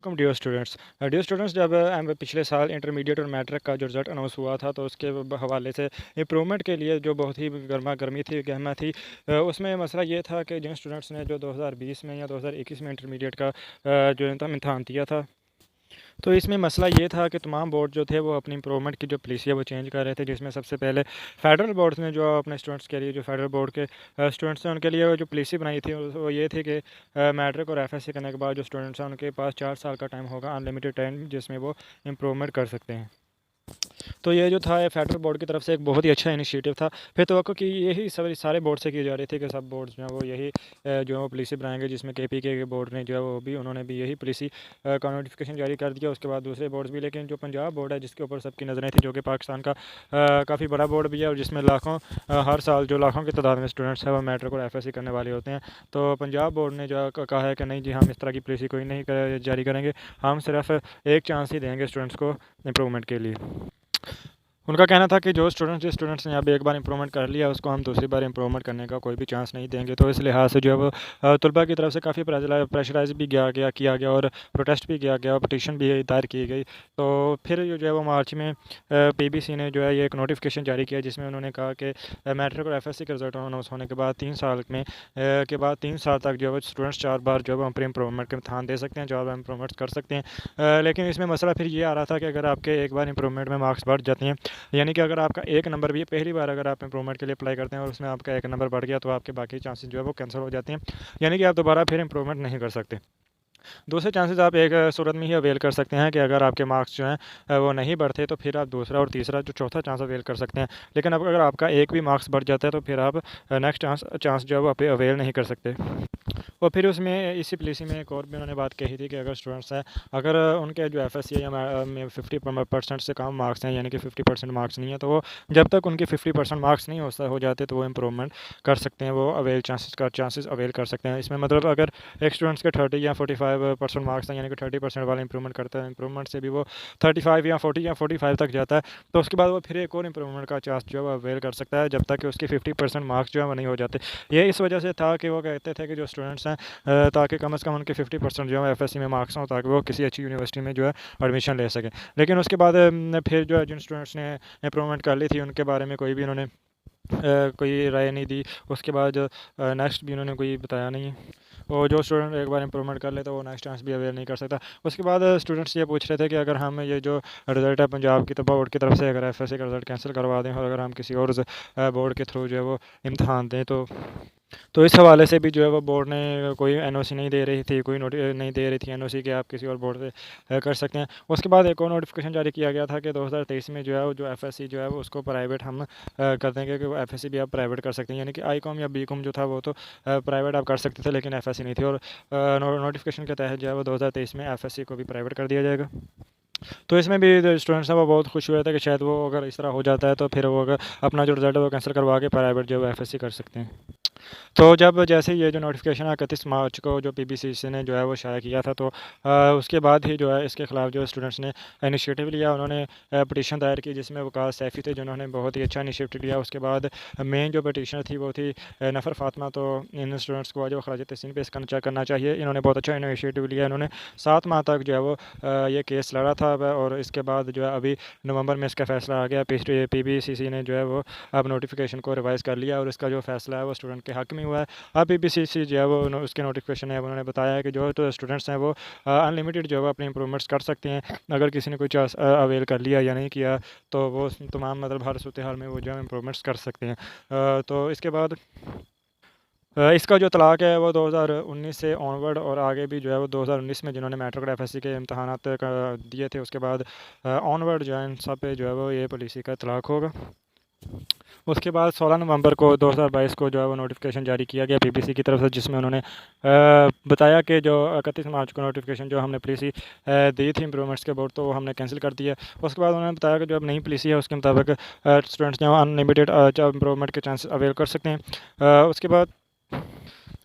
Dear students जब पिछले साल इंटरमीडिएट और मैट्रिक का जो रिज़ल्ट अनाउंस हुआ था तो उसके हवाले से इम्प्रूवमेंट के लिए जो बहुत ही गर्मा गर्मी थी गहमा थी। उसमें मसला ये था कि जिन स्टूडेंट्स ने जो 2020 में या 2021 में इंटरमीडिएट का जो इम्तहान दिया था, तो इसमें मसला ये था कि तमाम बोर्ड जो थे वो अपनी इम्प्रूवमेंट की जो पॉलिसी है वो चेंज कर रहे थे, जिसमें सबसे पहले फेडरल बोर्ड्स ने जो अपने स्टूडेंट्स के लिए जो फेडरल बोर्ड के स्टूडेंट्स हैं उनके लिए जो पॉलिसी बनाई थी वो ये थी कि मैट्रिक और एफएससी करने के बाद जो स्टूडेंट्स हैं उनके पास 4 साल का टाइम होगा, अनलिमिटेड टाइम, जिसमें वो इम्प्रूवमेंट कर सकते हैं। तो ये जो था ये फेडरल बोर्ड की तरफ से एक बहुत ही अच्छा इनिशिएटिव था। फिर तो कि यही सारे बोर्ड से की जा रही थी कि सब बोर्ड्स जो है वो यही जो है वो पॉलिसी बनाएंगे, जिसमें के बोर्ड ने जो है वो भी उन्होंने भी यही पॉलिसी का नोटिफिकेशन जारी कर दिया। उसके बाद दूसरे बोर्ड्स भी, लेकिन जो पंजाब बोर्ड है जिसके ऊपर सबकी नज़रें थी, जो कि पाकिस्तान का काफ़ी बड़ा बोर्ड भी है और जिसमें लाखों हर साल जो लाखों की तादाद में स्टूडेंट्स हैं वो मैट्रिक और एफएससी करने वाले होते हैं, तो पंजाब बोर्ड ने जो कहा है कि नहीं जी, हम इस तरह की पॉलिसी कोई नहीं जारी करेंगे, हम सिर्फ एक चांस ही देंगे स्टूडेंट्स को इम्प्रूवमेंट के लिए। उनका कहना था कि जिस स्टूडेंट्स ने अब एक बार इंप्रूवमेंट कर लिया उसको हम दूसरी बार इंप्रूवमेंट करने का कोई भी चांस नहीं देंगे। तो इस लिहाज से जो है वो तलबा की तरफ से काफ़ी प्रेशराइज भी किया गया और प्रोटेस्ट भी किया गया और पटिशन भी दायर की गई। तो फिर जो है वो मार्च में पीबीसी ने जो है ये एक नोटिफिकेशन जारी किया, जिसमें उन्होंने कहा कि मैट्रिक और एफएससी के रिजल्ट अनाउंस होने के बाद 3 साल तक जो है स्टूडेंट्स 4 बार जो है प्री इंप्रूवमेंट का इम्तहान दे सकते हैं, 4 बार इंप्रूवमेंट कर सकते हैं। लेकिन इसमें मसला फिर ये आ रहा था कि अगर आपके एक बार इंप्रूवमेंट में मार्क्स बढ़ जाते हैं, यानी कि अगर आपका एक नंबर भी पहली बार अगर आप इंप्रूवमेंट के लिए अप्लाई करते हैं और उसमें आपका एक नंबर बढ़ गया, तो आपके बाकी चांसेस जो है वो कैंसिल हो जाते हैं, यानी कि आप दोबारा फिर इंप्रूवमेंट नहीं कर सकते। दूसरे चांसेस आप एक सूरत में ही अवेल कर सकते हैं कि अगर आपके मार्क्स जो हैं वो नहीं बढ़ते तो फिर आप दूसरा और तीसरा जो चौथा चांस अवेल कर सकते हैं। लेकिन अब अगर आपका एक भी मार्क्स बढ़ जाता है तो फिर आप नेक्स्ट चांस जो है वो अवेल नहीं कर सकते। और फिर उसमें इसी पॉलिसी में एक और भी उन्होंने बात कही थी कि अगर स्टूडेंट्स हैं, अगर उनके जो एफएससी या में 50% से कम मार्क्स हैं, यानी कि 50% मार्क्स नहीं है, तो वो जब तक उनके 50% मार्क्स नहीं हो जाते तो वो इम्प्रूवमेंट कर सकते हैं, वो चांसेस अवेल कर सकते हैं। इसमें मतलब अगर एक स्टूडेंट्स के 30 या 45% मार्क्स हैं, यानी कि 30% वाला इंप्रूवमेंट करता है, इंप्रूवमेंट से भी वो 35 या 40 या 45 तक जाता है, तो उसके बाद वो फिर एक और इंप्रूवमेंट का चांस जो है वो अवेल कर सकता है, जब तक कि उसके 50% मार्क्स जो है वो नहीं हो जाते। ये इस वजह से था कि वो कहते थे कि जो स्टूडेंट्स हैं, ताकि कम से कम उनके 50% जो है एफएससी में मार्क्स हों, ताकि वो किसी अच्छी यूनिवर्सिटी में जो है एडमिशन ले सकें। लेकिन उसके बाद फिर जो है जिन स्टूडेंट्स ने इंप्रूवमेंट कर ली थी उनके बारे में कोई भी उन्होंने कोई राय नहीं दी। उसके बाद नेक्स्ट भी उन्होंने कोई बताया नहीं। और जो स्टूडेंट एक बार इंप्रूवमेंट कर ले तो वो नेक्स्ट चांस भी अवेल नहीं कर सकता। उसके बाद स्टूडेंट्स ये पूछ रहे थे कि अगर हम ये जो रिज़ल्ट है पंजाब की बोर्ड की तरफ से, अगर एफएससी का रिज़ल्ट कैंसिल करवा दें और अगर हम किसी और बोर्ड के थ्रू जो है वो इम्तहान दें, तो इस हवाले से भी जो है वो बोर्ड ने कोई एनओसी नहीं दे रही थी, कोई नहीं दे रही थी एनओसी कि आप किसी और बोर्ड से कर सकते हैं। उसके बाद एक और नोटिफिकेशन जारी किया गया था कि 2023 में जो है वो जो एफएससी जो है वो उसको प्राइवेट हम कर देंगे, कि वो एफएससी भी आप प्राइवेट कर सकते हैं, यानी कि आईकॉम या बीकॉम जो था वो तो प्राइवेट आप कर सकते थे, लेकिन एफएससी नहीं थी। और नोटिफिकेशन के तहत जो है वो 2023 में एफएससी को भी प्राइवेट कर दिया जाएगा। तो इसमें भी जो स्टूडेंट्स हैं वो बहुत खुश हुए थे कि शायद वो अगर इस तरह हो जाता है तो फिर वो अगर अपना जो रिजल्ट है वो कैंसिल करवा के प्राइवेट जो है एफएससी कर सकते हैं। तो जब जैसे ये जो नोटिफिकेशन 31 मार्च को जो पीबीसीसी ने जो है वो शाया किया था, तो उसके बाद ही जो है इसके ख़िलाफ़ जो स्टूडेंट्स ने इनिशिएटिव लिया, उन्होंने पटिशन दायर की, जिसमें वकास सैफ़ी थे जिन्होंने बहुत ही अच्छा इनिशिएटिव लिया। उसके बाद मेन जो पटिशनर थी वो थी नफ़र फातिमा। तो इन स्टूडेंट्स को आज खराज तहसीन पेश करना चाहिए, इन्होंने बहुत अच्छा इनिशिएटिव लिया। इन्होंने 7 माह तक जो है वो ये केस लड़ा था और इसके बाद जो है अभी नवंबर में इसका फ़ैसला आ गया। पीबीसीसी ने जो है वो अब नोटिफिकेशन को रिवाइज़ कर लिया और इसका जो फ़ैसला है वो स्टूडेंट के हक़ में हुआ है। अब पीबीसीसी जो है वो उसके नोटिफिकेशन है उन्होंने बताया है कि जो तो स्टूडेंट्स हैं वो अनलिमिटेड जो है अपनी इंप्रूवमेंट्स कर सकते हैं। अगर किसी ने कोई चांस अवेल कर लिया या नहीं किया तो वो तमाम मतलब हर सूरत हाल में वो जो है इंप्रूवमेंट्स कर सकते हैं। तो इसके बाद इसका जो तलाक है वो 2019 से ऑनवर्ड और आगे भी जो है वो 2019 में जिन्होंने मैट्रिक और एफएससी के इम्तहानात दिए थे उसके बाद ऑनवर्ड जो है इन सब पे जो है वो ये पॉलिसी का तलाक होगा। उसके बाद 16 नवंबर को 2022 को जो है वो नोटिफिकेशन जारी किया गया पीबीसी की तरफ से, जिसमें उन्होंने बताया कि जो 31 मार्च को नोटिफिकेशन जो हमने पॉलिसी दी थी इंप्रूवमेंट्स के बोर्ड, तो वो हमने कैंसिल कर दिया। उसके बाद उन्होंने बताया कि जो अब नई पॉलिसी है उसके मुताबिक स्टूडेंट्स जो अनलिमिटेड इंप्रूवमेंट के चांस अवेल कर सकते हैं। उसके बाद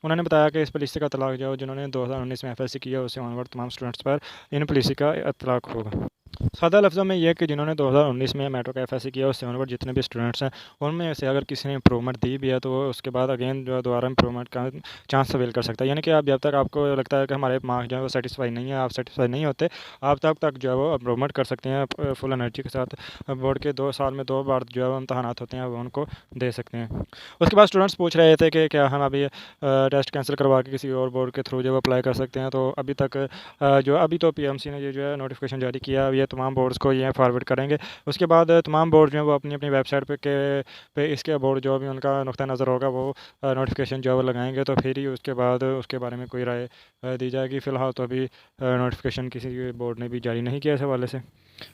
उन्होंने बताया कि इस पॉलिसी का तलाक जो जिन्होंने 2019 में एफएससी किया उससे ऑनवर्ड तमाम स्टूडेंट्स पर इन पॉलिसी का तलाक होगा। सादा लफ्ज़ों में ये है कि जिन्होंने 2019 में मेट्रो का एफएससी किया उससे उन पर जितने भी स्टूडेंट्स हैं उनमें से अगर किसी ने इंप्रूवमेंट दी भी है तो वो उसके बाद अगेन जो है दोबारा इंप्रूवमेंट का चांस अवेल कर सकता है। यानी कि आप जब तक आपको लगता है कि हमारे मार्क्स जो है वो सेटिस्फाई नहीं है, आप सेटिस्फाई नहीं होते, आप तब तक जो है वो इंप्रूवमेंट कर सकते हैं फुल एनर्जी के साथ। बोर्ड के 2 साल में 2 बार जो है वो इम्तहानात होते हैं वो उनको दे सकते हैं। उसके बाद स्टूडेंट्स पूछ रहे थे कि क्या हम अभी टेस्ट कैंसिल करवा के किसी और बोर्ड के थ्रू जो है अप्लाई कर सकते हैं। तो अभी तक जो अभी तो पीएमसी ने ये जो है नोटिफिकेशन जारी किया, ये तमाम बोर्ड्स को ये फॉरवर्ड करेंगे। उसके बाद तमाम बोर्ड जो है वो अपनी अपनी वेबसाइट पे इसके बोर्ड जो भी उनका नुक्ता नज़र होगा वो नोटिफिकेशन जो है वो लगाएंगे, तो फिर ही उसके बाद उसके बारे में कोई राय दी जाएगी। फ़िलहाल तो अभी नोटिफिकेशन किसी बोर्ड ने भी जारी नहीं किया इस हवाले से।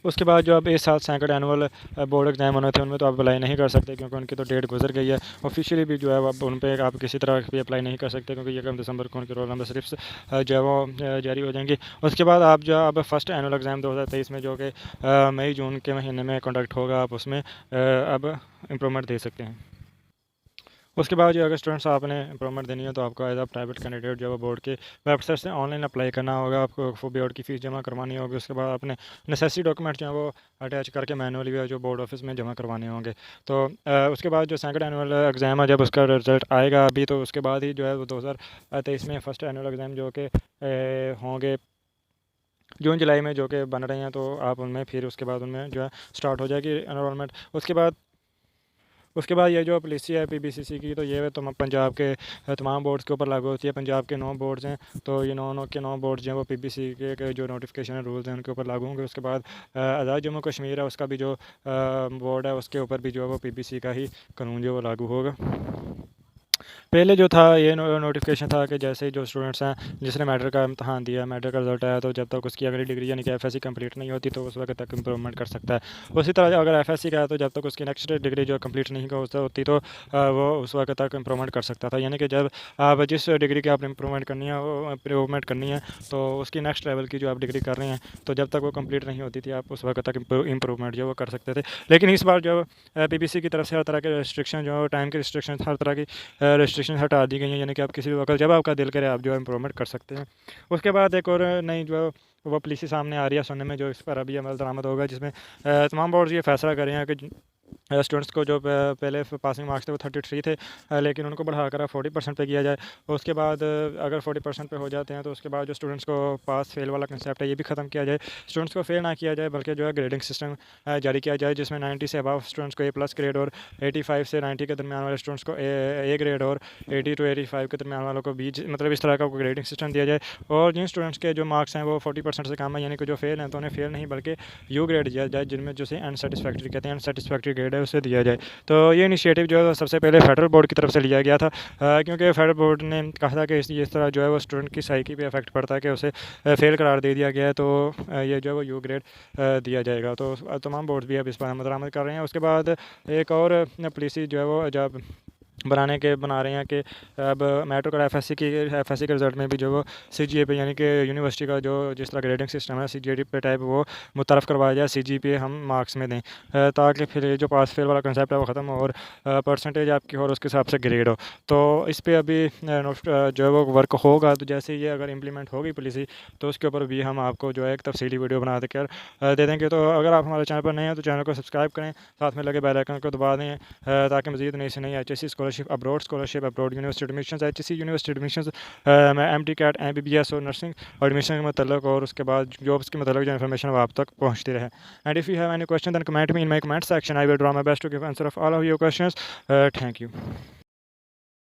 उसके बाद जो अब इस साल सैकड़ एनुअल बोर्ड एग्ज़ाम होने थे उनमें तो आप अप्लाई नहीं कर सकते क्योंकि उनकी तो डेट गुजर गई है। ऑफिशियली भी जो है अब उन पे आप किसी तरह भी अप्लाई नहीं कर सकते क्योंकि 1 दिसंबर को उनके रोल नंबर स्लिप्स जो है वो जारी हो जाएंगी। उसके बाद आप जो अब फर्स्ट एनुअल एग्ज़ाम 2023 में जो कि मई जून के महीने में कंडक्ट होगा, आप उसमें अब इम्प्रूवमेंट दे सकते हैं। उसके बाद जो अगर स्टूडेंट्स आपने इम्प्रूवमेंट देनी है तो आपको एज अ प्राइवेट कैंडिडेट जो है बोर्ड के वेबसाइट से ऑनलाइन अप्लाई करना होगा, आपको बोर्ड की फ़ीस जमा करवानी होगी। उसके बाद अपने नेसेसरी डॉक्यूमेंट जो है वो अटैच करके मैनुअली भी जो बोर्ड ऑफिस में जमा करवाने होंगे। तो उसके बाद जो सेकंड एनुअल एग्ज़ाम है जब उसका रिजल्ट आएगा अभी, तो उसके बाद ही जो है वो 2023 में फ़र्स्ट एनुअल एग्ज़ाम जो कि होंगे जून जुलाई में जो कि बन रहे हैं, तो आप उनमें फिर उसके बाद उनमें जो है स्टार्ट हो जाएगी एनरोलमेंट। उसके बाद ये जो पॉलिसी है पीबीसीसी की, तो ये तो पंजाब के तमाम बोर्ड्स के ऊपर लागू होती है। पंजाब के 9 बोर्ड्स हैं, तो ये 9 के 9 बोर्ड्स जो हैं वो पीबीसी के जो नोटिफिकेशन रूल्स हैं उनके ऊपर लागू होंगे। उसके बाद आज़ाद जम्मू कश्मीर है उसका भी जो बोर्ड है उसके ऊपर भी जो है वो पीबीसी का ही कानून जो वो लागू होगा। पहले जो था ये नोटिफिकेशन था कि जैसे जो स्टूडेंट्स हैं जिसने मैट्रिक का इम्तहान दिया, मैट्रिक का रिजल्ट आया, तो जब तक उसकी अगली डिग्री यानी कि एफएससी कंप्लीट नहीं होती तो उस वक्त तक इम्प्रूवमेंट कर सकता है। उसी तरह अगर एफएससी का है तो जब तक उसकी नेक्स्ट डिग्री जो कंप्लीट नहीं होती तो वो उस वक्त तक इम्प्रूवमेंट कर सकता था। यानी कि जब आप जिस डिग्री की आप इम्प्रूवमेंट करनी है वो इम्प्रूवमेंट करनी है तो उसकी नेक्स्ट लेवल की जो आप डिग्री कर रहे हैं तो जब तक वो कंप्लीट नहीं होती थी आप उस वक्त तक इम्प्रूवमेंट जो वो कर सकते थे। लेकिन इस बार जो पीबीसी की तरफ से हर तरह के रिस्ट्रिक्शन जो टाइम की रिस्ट्रिक्शन हर तरह की रिस्ट्रिक्शन हटा दी गई हैं, यानी कि आप किसी भी वक्त जब आपका दिल करे आप जो है इम्प्रूवमेंट कर सकते हैं। उसके बाद एक और नई जो वो पॉलिसी सामने आ रही है सुनने में, जो इस पर अभी अमल दरामद होगा, जिसमें तमाम बोर्ड्स ये फैसला कर रहे हैं कि स्टूडेंट्स को जो पहले पासिंग मार्क्स थे वो 33 थे, लेकिन उनको बढ़ाकर अब 40% पे किया जाए। उसके बाद अगर 40% पे हो जाते हैं तो उसके बाद जो स्टूडेंट्स को पास फेल वाला कंसेप्ट है ये भी ख़त्म किया जाए। स्टूडेंट्स को फेल ना किया जाए बल्कि जो है ग्रेडिंग सिस्टम जारी किया जाए, जिसमें 90 से अबव स्टूडेंट्स को A+ ग्रेड और 85 से 90 के दरमियान वाले स्टूडेंट्स को ए ग्रेड और 80 to 85 के दरमियान वालों को मतलब इस तरह का ग्रेडिंग सिस्टम दिया जाए। और जिन स्टूडेंट्स के जो मार्क्स हैं वो 40% से कम है, यानी कि जो फेल हैं तो उन्हें फेल नहीं बल्कि यू ग्रेड दिया जाए, जिनमें जो अनसेटिस्फैक्ट्री कहते हैं, अनसेटिस्फैक्ट्री ग्रेड है उसे दिया जाए। तो ये इनिशिएटिव जो है सबसे पहले फेडरल बोर्ड की तरफ से लिया गया था, क्योंकि फेडरल बोर्ड ने कहा था कि इस तरह जो है वो स्टूडेंट की साइकी पे इफेक्ट पड़ता है कि उसे फेल करार दे दिया गया है, तो ये जो है वो यू ग्रेड दिया जाएगा। तो तमाम बोर्ड भी अब इस पर अमल दरामद कर रहे हैं। उसके बाद एक और पॉलिसी जो है वो जब बना रहे हैं कि अब मेट्रो का एफएससी के रिज़ल्ट में भी जो वो सीजीपीए पे यानी कि यूनिवर्सिटी का जो जिस तरह ग्रेडिंग सिस्टम है सीजीपीए टाइप वो मुतरफ़ करवाया जाए, सीजीपीए हम मार्क्स में दें, ताकि फिर ये जो पास फेल वाला कंसेप्ट है वो ख़त्म हो और परसेंटेज आपकी और उसके हिसाब से ग्रेड हो। तो इस पर अभी जो है वो वर्क होगा, तो जैसे ये अगर इम्प्लीमेंट होगी पॉलिसी तो उसके ऊपर भी हम आपको जो है एक तफसीली वीडियो बना कर दे देंगे। तो अगर आप हमारे चैनल पर नए हैं तो चैनल को सब्सक्राइब करें, साथ में लगे बेल आइकन को दबा दें ताकि मज़ीद नई से नई HSC scholarship, abroad university admissions, HSC university admissions, MD CAT, MBBS और नर्सिंग एडमिशन के मतलब और उसके बाद जॉब्स के मतलब जो इन्फॉर्मेशन वो आप तक पहुँचती रहे। And if you have any question then comment me in my comment section, I will try my best to give answer of all of your questions. Thank you.